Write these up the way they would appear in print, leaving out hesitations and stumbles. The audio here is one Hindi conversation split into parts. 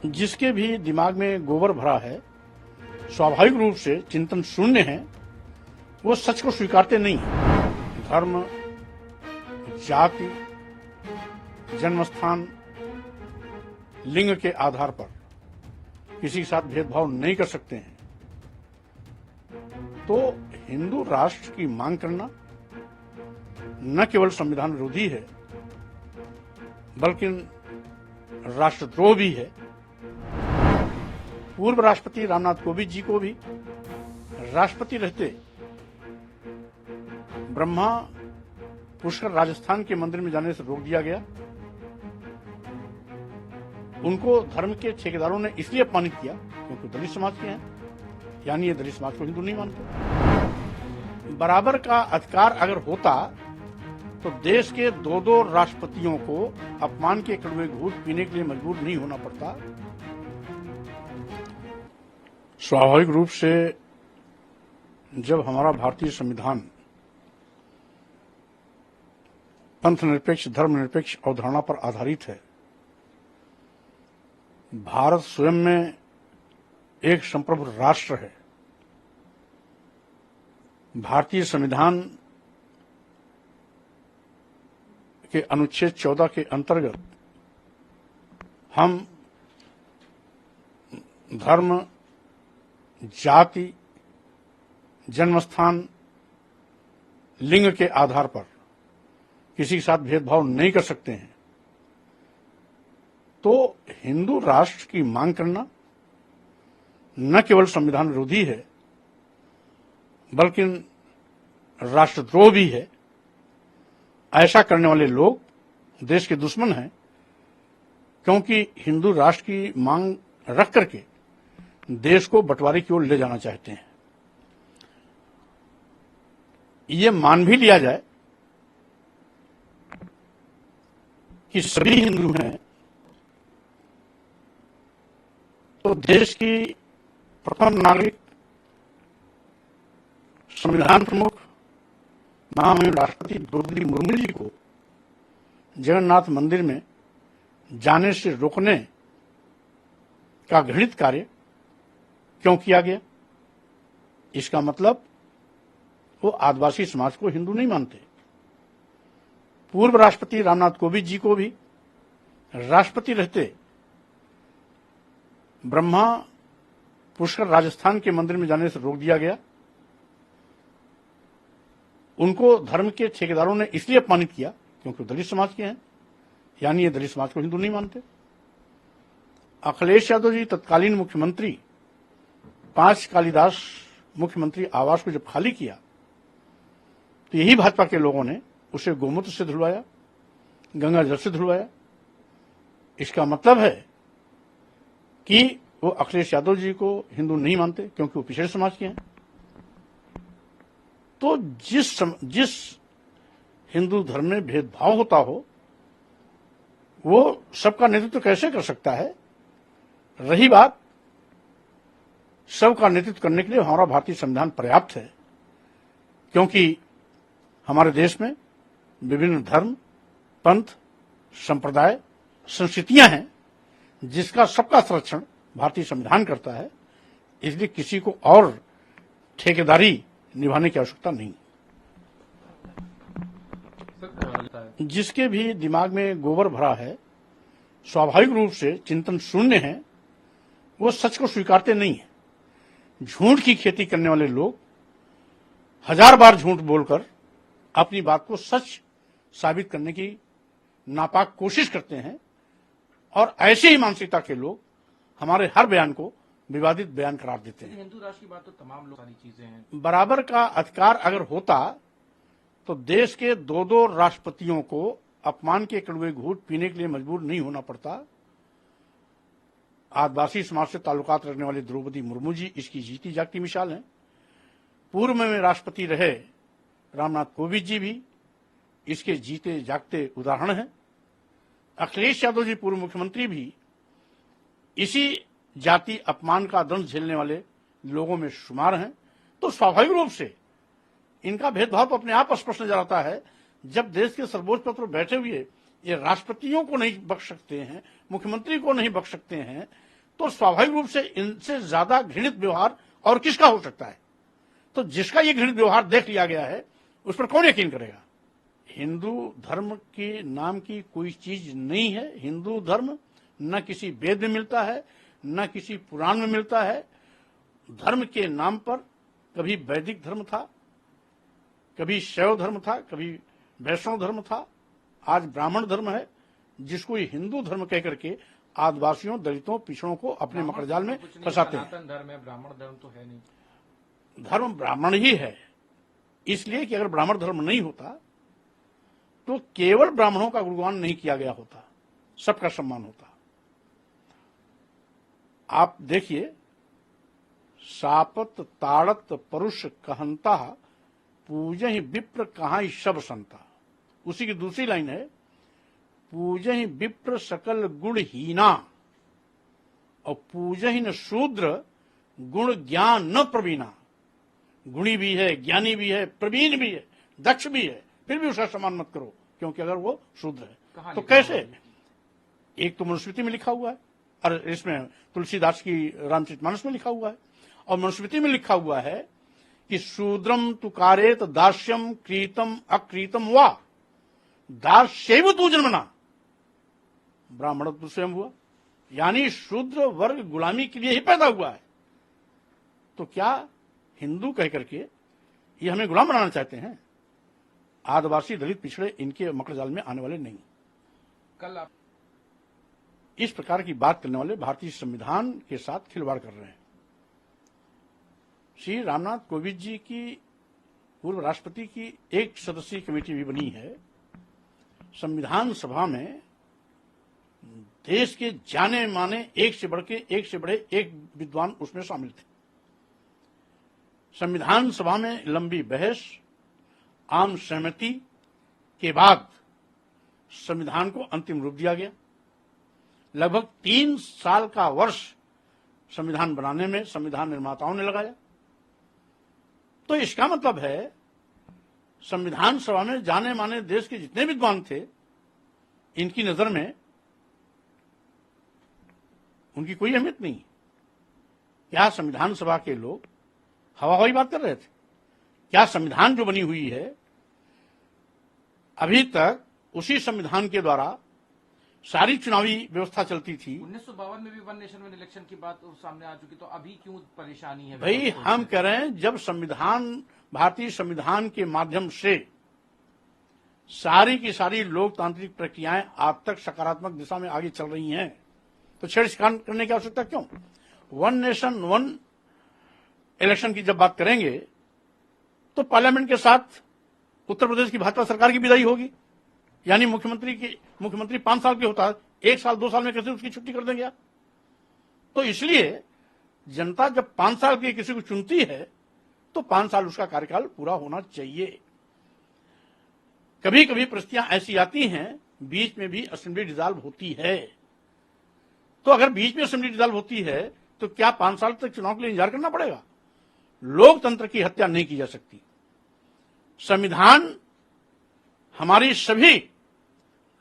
जिसके भी दिमाग में गोबर भरा है, स्वाभाविक रूप से चिंतन शून्य है, वो सच को स्वीकारते नहीं है। धर्म, जाति, जन्मस्थान, लिंग के आधार पर किसी के साथ भेदभाव नहीं कर सकते हैं। तो हिंदू राष्ट्र की मांग करना न केवल संविधान विरोधी है, बल्कि राष्ट्रद्रोह भी है। पूर्व राष्ट्रपति रामनाथ कोविंद जी को भी राष्ट्रपति रहते ब्रह्मा पुष्कर राजस्थान के मंदिर में जाने से रोक दिया गया। उनको धर्म के ठेकेदारों ने इसलिए अपमानित किया क्योंकि दलित समाज के हैं, यानी ये दलित समाज को हिंदू नहीं मानते। बराबर का अधिकार अगर होता तो देश के दो राष्ट्रपतियों को अपमान के कड़वे घूंट पीने के लिए मजबूर नहीं होना पड़ता। स्वाभाविक रूप से जब हमारा भारतीय संविधान पंथ निरपेक्ष, धर्मनिरपेक्ष अवधारणा पर आधारित है, भारत स्वयं में एक संप्रभु राष्ट्र है। भारतीय संविधान के अनुच्छेद 14 के अंतर्गत हम धर्म, जाति, जन्मस्थान, लिंग के आधार पर किसी के साथ भेदभाव नहीं कर सकते हैं। तो हिंदू राष्ट्र की मांग करना न केवल संविधान विरोधी है, बल्कि राष्ट्रद्रोह भी है। ऐसा करने वाले लोग देश के दुश्मन हैं, क्योंकि हिंदू राष्ट्र की मांग रख करके देश को बंटवारे की ओर ले जाना चाहते हैं। ये मान भी लिया जाए कि सभी हिंदू हैं, तो देश की प्रथम नागरिक, संविधान प्रमुख महामहिम राष्ट्रपति द्रौपदी मुर्मू जी को जगन्नाथ मंदिर में जाने से रोकने का घृणित कार्य क्यों किया गया? इसका मतलब वो आदिवासी समाज को हिंदू नहीं मानते। पूर्व राष्ट्रपति रामनाथ कोविंद जी को भी राष्ट्रपति रहते ब्रह्मा पुष्कर राजस्थान के मंदिर में जाने से रोक दिया गया। उनको धर्म के ठेकेदारों ने इसलिए अपमानित किया क्योंकि दलित समाज के हैं, यानी ये दलित समाज को हिंदू नहीं मानते। अखिलेश यादव जी तत्कालीन मुख्यमंत्री 5 कालिदास मुख्यमंत्री आवास को जब खाली किया तो यही भाजपा के लोगों ने उसे गोमूत्र से धुलवाया, गंगा जल से धुलवाया। इसका मतलब है कि वो अखिलेश यादव जी को हिंदू नहीं मानते क्योंकि वो पिछड़े समाज के हैं। तो जिस हिंदू धर्म में भेदभाव होता हो वो सबका नेतृत्व कैसे कर सकता है? रही बात सबका नेतृत्व करने के लिए हमारा भारतीय संविधान पर्याप्त है, क्योंकि हमारे देश में विभिन्न धर्म, पंथ, संप्रदाय, संस्कृतियां हैं, जिसका सबका संरक्षण भारतीय संविधान करता है। इसलिए किसी को और ठेकेदारी निभाने की आवश्यकता नहीं। जिसके भी दिमाग में गोबर भरा है, स्वाभाविक रूप से चिंतन शून्य है, वो सच को स्वीकारते नहीं है। झूठ की खेती करने वाले लोग 1000 बार झूठ बोलकर अपनी बात को सच साबित करने की नापाक कोशिश करते हैं, और ऐसे ही मानसिकता के लोग हमारे हर बयान को विवादित बयान करार देते हैं। हिंदू राष्ट्र की बात तो तमाम लोग सारी चीजें हैं। बराबर का अधिकार अगर होता तो देश के दो राष्ट्रपतियों को अपमान के कड़वे घूंट पीने के लिए मजबूर नहीं होना पड़ता। आदिवासी समाज से ताल्लुकात रखने वाली द्रौपदी मुर्मू जी इसकी जीती जागती मिसाल हैं। पूर्व में राष्ट्रपति रहे रामनाथ कोविंद जी भी इसके जीते जागते उदाहरण हैं। अखिलेश यादव जी पूर्व मुख्यमंत्री भी इसी जाति अपमान का दंड झेलने वाले लोगों में शुमार हैं। तो स्वाभाविक रूप से इनका भेदभाव अपने आप स्पष्ट नजर आता है। जब देश के सर्वोच्च पद पर बैठे हुए ये राष्ट्रपतियों को नहीं बख्श सकते हैं, मुख्यमंत्री को नहीं बख्श सकते हैं, तो स्वाभाविक रूप से इनसे ज्यादा घृणित व्यवहार और किसका हो सकता है। तो जिसका ये घृणित व्यवहार देख लिया गया है उस पर कौन यकीन करेगा। हिंदू धर्म के नाम की कोई चीज नहीं है। हिंदू धर्म न किसी वेद में मिलता है, न किसी पुराण में मिलता है। धर्म के नाम पर कभी वैदिक धर्म था, कभी शैव धर्म था, कभी वैष्णव धर्म था, आज ब्राह्मण धर्म है, जिसको ये हिंदू धर्म कह करके आदिवासियों, दलितों, पिछड़ों को अपने मकड़जाल में फंसाते हैं। सनातन धर्म है, ब्राह्मण धर्म तो है नहीं। धर्म ब्राह्मण ही है, इसलिए कि अगर ब्राह्मण धर्म नहीं होता तो केवल ब्राह्मणों का गुणगान नहीं किया गया होता, सबका सम्मान होता। आप देखिए, सापत ताड़त परुष कहंता पूजहि विप्र कहां शब संता। उसी की दूसरी लाइन है, पूजहि विप्र सकल गुण हीना और पूजहि न शूद्र गुण ज्ञान न प्रवीणा। गुणी भी है, ज्ञानी भी है, प्रवीण भी है, दक्ष भी है, फिर भी उसका सम्मान मत करो क्योंकि अगर वो शूद्र है। तो कैसे? एक तो मनुस्मृति में लिखा हुआ है और इसमें तुलसीदास की रामचरितमानस में लिखा हुआ है, और मनुस्मृति में लिखा हुआ है कि शूद्रम तुकारेत दास्यम क्रीतम अक्रीतम वा दास्यैव तू जन्मना। ब्राह्मण तो स्वयं हुआ, यानी शूद्र वर्ग गुलामी के लिए ही पैदा हुआ है। तो क्या हिंदू कह करके ये हमें गुलाम बनाना चाहते हैं? आदिवासी, दलित, पिछड़े इनके मकड़जाल में आने वाले नहीं। कल आप इस प्रकार की बात करने वाले भारतीय संविधान के साथ खिलवाड़ कर रहे हैं। श्री रामनाथ कोविंद जी की पूर्व राष्ट्रपति की एक सदस्यीय कमेटी भी बनी है। संविधान सभा में देश के जाने माने एक से बढ़े एक विद्वान उसमें शामिल थे। संविधान सभा में लंबी बहस, आम सहमति के बाद संविधान को अंतिम रूप दिया गया। लगभग 3 साल का वर्ष संविधान बनाने में संविधान निर्माताओं ने लगाया। तो इसका मतलब है संविधान सभा में जाने माने देश के जितने विद्वान थे, इनकी नजर में उनकी कोई अहमियत नहीं। क्या संविधान सभा के लोग हवा हवाई बात कर रहे थे? क्या संविधान जो बनी हुई है अभी तक उसी संविधान के द्वारा सारी चुनावी व्यवस्था चलती थी। 1952 में भी वन नेशन वन इलेक्शन की बात सामने आ चुकी, तो अभी क्यों परेशानी है? भाई हम कह रहे हैं, जब संविधान, भारतीय संविधान के माध्यम से सारी की सारी लोकतांत्रिक प्रक्रियाएं आज तक सकारात्मक दिशा में आगे चल रही हैं, तो छेड़छाड़ करने की आवश्यकता क्यों? वन नेशन वन इलेक्शन की जब बात करेंगे तो पार्लियामेंट के साथ उत्तर प्रदेश की भाजपा सरकार की विदाई होगी, यानी मुख्यमंत्री 5 साल के होता है, 1 साल 2 साल में कैसे उसकी छुट्टी कर देंगे आप? तो इसलिए जनता जब 5 साल की किसी को चुनती है तो 5 साल उसका कार्यकाल पूरा होना चाहिए। कभी कभी परिस्थितियां ऐसी आती हैं, बीच में भी असेंबली डिसॉल्व होती है। तो अगर बीच में असेंबली डिसॉल्व होती है तो क्या 5 साल तक चुनाव के लिए इंतजार करना पड़ेगा? लोकतंत्र की हत्या नहीं की जा सकती। संविधान हमारी सभी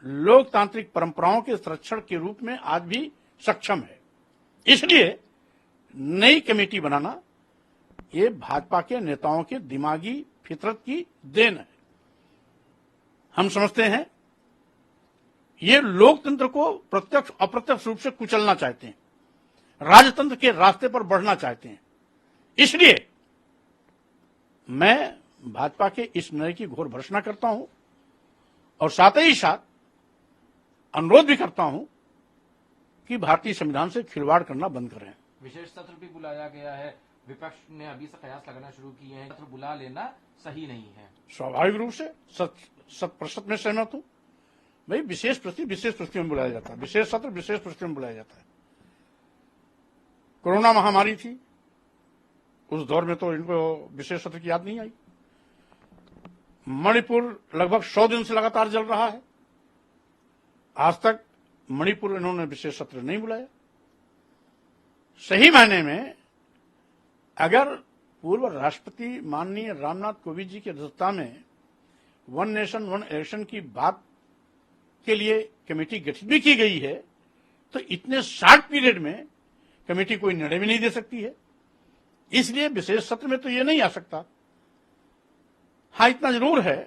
लोकतांत्रिक परंपराओं के संरक्षण के रूप में आज भी सक्षम है। इसलिए नई कमेटी बनाना ये भाजपा के नेताओं के दिमागी फितरत की देन है। हम समझते हैं ये लोकतंत्र को प्रत्यक्ष अप्रत्यक्ष रूप से कुचलना चाहते हैं, राजतंत्र के रास्ते पर बढ़ना चाहते हैं। इसलिए मैं भाजपा के इस निर्णय की घोर भर्त्सना करता हूं और साथ ही साथ अनुरोध भी करता हूं कि भारतीय संविधान से खिलवाड़ करना बंद करें। विशेष सत्र भी बुलाया गया है, विपक्ष ने अभी से कयास लगाना शुरू किए हैं, सत्र बुला लेना सही नहीं है। स्वाभाविक रूप से 100% में सहमत हूं। भाई विशेष परिस्थिति में बुलाया जाता है, विशेष सत्र विशेष परिस्थिति में बुलाया जाता है। कोरोना महामारी थी, उस दौर में तो इनको विशेष सत्र की याद नहीं आई। मणिपुर लगभग 100 दिन से लगातार जल रहा है, आज तक मणिपुर इन्होंने विशेष सत्र नहीं बुलाया। सही मायने में अगर पूर्व राष्ट्रपति माननीय रामनाथ कोविंद जी की अध्यक्षता में वन नेशन वन इलेक्शन की बात के लिए कमेटी गठित भी की गई है, तो इतने शॉर्ट पीरियड में कमेटी कोई निर्णय भी नहीं दे सकती है, इसलिए विशेष सत्र में तो ये नहीं आ सकता। हाँ, इतना जरूर है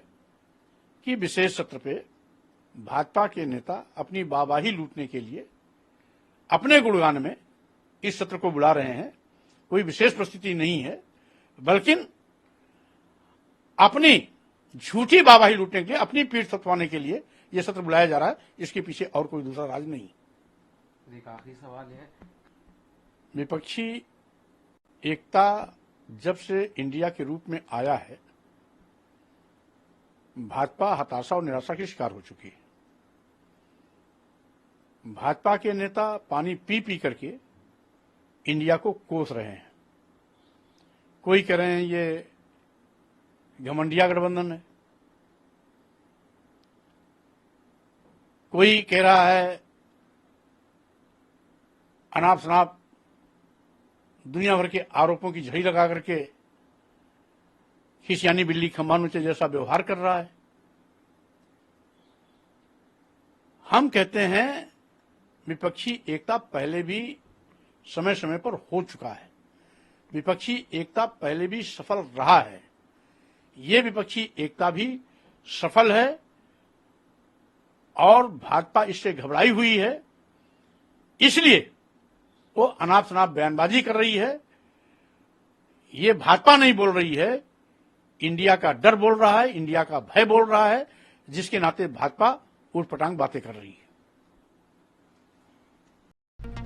कि विशेष सत्र पे भाजपा के नेता अपनी वाहवाही लूटने के लिए अपने गुणगान में इस सत्र को बुला रहे हैं। कोई विशेष परिस्थिति नहीं है, बल्कि अपनी झूठी वाहवाही लूटने के लिए, अपनी पीठ थपथपाने के लिए यह सत्र बुलाया जा रहा है। इसके पीछे और कोई दूसरा राज नहीं। एक आखिरी सवाल है, विपक्षी एकता जब से इंडिया के रूप में आया है, भाजपा हताशा और निराशा की शिकार हो चुकी है। भाजपा के नेता पानी पी पी करके इंडिया को कोस रहे हैं। कोई कह रहे हैं ये घमंडिया गठबंधन है, कोई कह रहा है अनाप शनाप दुनिया भर के आरोपों की झड़ी लगा करके खिसियानी बिल्ली खंभा नोचे जैसा व्यवहार कर रहा है। हम कहते हैं विपक्षी एकता पहले भी समय समय पर हो चुका है। विपक्षी एकता पहले भी सफल रहा है। ये विपक्षी एकता भी सफल है और भाजपा इससे घबराई हुई है, इसलिए वो अनाप शनाप बयानबाजी कर रही है। ये भाजपा नहीं बोल रही है, इंडिया का डर बोल रहा है, इंडिया का भय बोल रहा है, जिसके नाते भाजपा उठपटांग बातें कर रही है।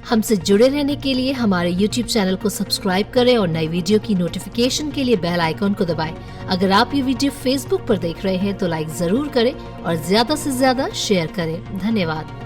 हमसे जुड़े रहने के लिए हमारे YouTube चैनल को सब्सक्राइब करें और नई वीडियो की नोटिफिकेशन के लिए बेल आइकॉन को दबाएं। अगर आप ये वीडियो Facebook पर देख रहे हैं तो लाइक जरूर करें और ज्यादा से ज्यादा शेयर करें। धन्यवाद।